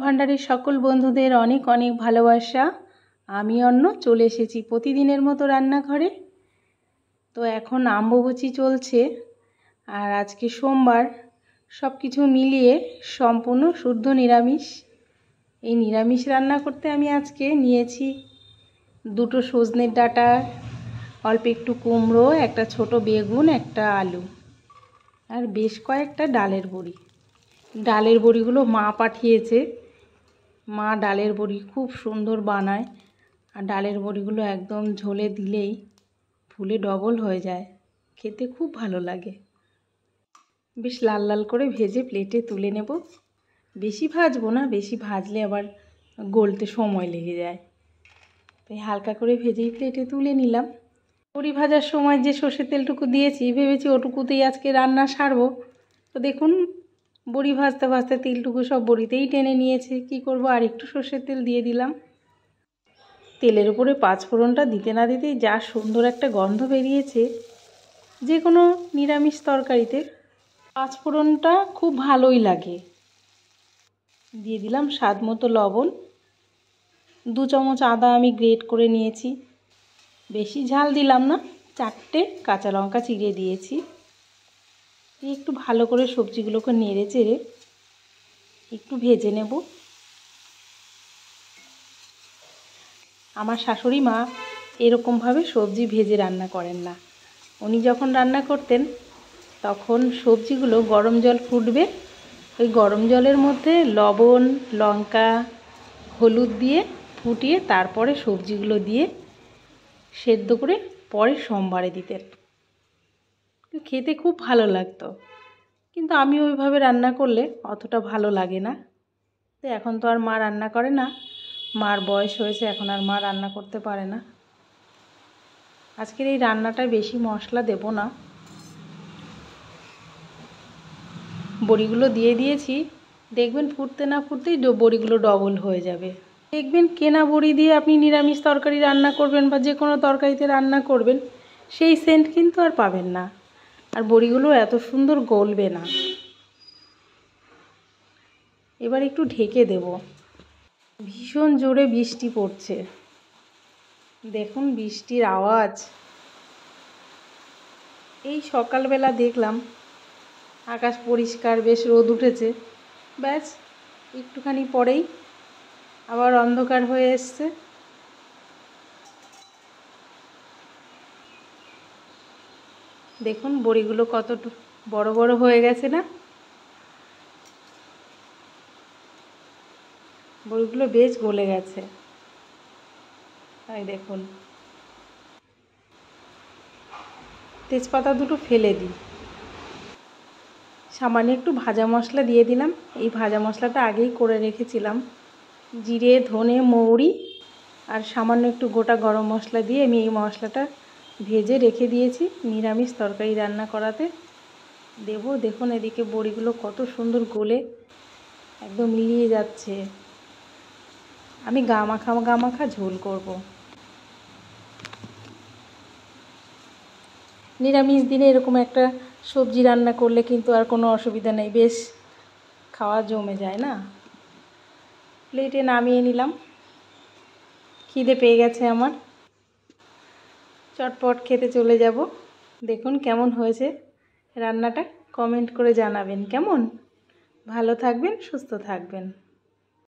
ভান্ডারের সকল বন্ধুদের অনেক অনেক ভালোবাসা। আমি অন্য চলে এসেছি প্রতিদিনের মতো রান্নাঘরে। তো এখন আম্বুবচি চলছে আর আজকে সোমবার, সব কিছু মিলিয়ে সম্পূর্ণ শুদ্ধ নিরামিষ। এই নিরামিষ রান্না করতে আমি আজকে নিয়েছি দুটো সজনের ডাঁটা, অল্প একটু কুমড়ো, একটা ছোট বেগুন, একটা আলু আর বেশ কয়েকটা ডালের বড়ি। ডালের বড়িগুলো মা পাঠিয়েছে। মা ডালের বড়ি খুব সুন্দর বানায় আর ডালের বড়িগুলো একদম ঝোলে দিলেই ফুলে ডবল হয়ে যায়, খেতে খুব ভালো লাগে। বেশ লাল লাল করে ভেজে প্লেটে তুলে নেব। বেশি ভাজবো না, বেশি ভাজলে আবার গলতে সময় লেগে যায়, তাই হালকা করে ভেজেই প্লেটে তুলে নিলাম। বড়ি ভাজার সময় যে সর্ষের তেলটুকু দিয়েছি, ভেবেছি ওটুকুতেই আজকে রান্না সারবো। তো দেখুন, বড়ি ভাজতে ভাজতে তেলটুকু সব বড়িতেই টেনে নিয়েছে। কি করব, আর একটু সর্ষের তেল দিয়ে দিলাম। তেলের উপরে পাঁচফোড়নটা দিতে না দিতেই যা সুন্দর একটা গন্ধ বেরিয়েছে। যে কোনো নিরামিষ তরকারিতে পাঁচফোড়নটা খুব ভালোই লাগে। দিয়ে দিলাম স্বাদ মতো লবণ। 2 চামচ আদা আমি গ্রেট করে নিয়েছি। বেশি ঝাল দিলাম না, 4টে কাঁচা লঙ্কা চিড়ে দিয়েছি। একটু ভালো করে সবজিগুলোকে নেড়ে চেড়ে একটু ভেজে নেব। আমার শাশুড়ি মা এরকমভাবে সবজি ভেজে রান্না করেন না। উনি যখন রান্না করতেন তখন সবজিগুলো গরম জল ফুটবে, ওই গরম জলের মধ্যে লবণ, লঙ্কা, হলুদ দিয়ে ফুটিয়ে তারপরে সবজিগুলো দিয়ে সেদ্ধ করে পরে সোমবারে দিতেন। খেতে খুব ভালো লাগতো, কিন্তু আমি ওইভাবে রান্না করলে অতটা ভালো লাগে না। তো এখন তো আর মা রান্না করে না, মার বয়স হয়েছে, এখন আর মা রান্না করতে পারে না। আজকের এই রান্নাটায় বেশি মশলা দেব না। বড়িগুলো দিয়ে দিয়েছি, দেখবেন ফুটতে না ফুটতেই বড়িগুলো ডবল হয়ে যাবে। দেখবেন কেনা বড়ি দিয়ে আপনি নিরামিষ তরকারি রান্না করবেন বা যে কোনো তরকারিতে রান্না করবেন, সেই সেন্ট কিন্তু আর পাবেন না, আর বড়িগুলো এত সুন্দর গলবে না। এবার একটু ঢেকে দেব। ভীষণ জোরে বৃষ্টি পড়ছে, দেখুন বৃষ্টির আওয়াজ। এই সকালবেলা দেখলাম আকাশ পরিষ্কার, বেশ রোদ উঠেছে, ব্যাস একটুখানি পরেই আবার অন্ধকার হয়ে এসছে। দেখুন বড়িগুলো কত বড় বড় হয়ে গেছে না? বড়িগুলো বেশ গলে গেছে। তাই দেখুন, তেজপাতা দুটো ফেলে দিই। সামান্য একটু ভাজা মশলা দিয়ে দিলাম। এই ভাজা মশলাটা আগেই করে রেখেছিলাম। জিরে, ধনে, মৌরি আর সামান্য একটু গোটা গরম মশলা দিয়ে আমি এই মশলাটা ভেজে রেখে দিয়েছি নিরামিষ তরকারি রান্না করাতে দেব। দেখুন এদিকে বড়িগুলো কত সুন্দর গলে একদম মিলিয়ে যাচ্ছে। আমি গা মাখা ঝোল করব। নিরামিষ দিনে এরকম একটা সবজি রান্না করলে কিন্তু আর কোনো অসুবিধা নেই, বেশ খাওয়া জমে যায় না। প্লেটে নামিয়ে নিলাম। খিদে পেয়ে গেছে আমার, চটপট খেতে চলে যাব। দেখুন কেমন হয়েছে রান্নাটা, কমেন্ট করে জানাবেন কেমন। ভালো থাকবেন, সুস্থ থাকবেন।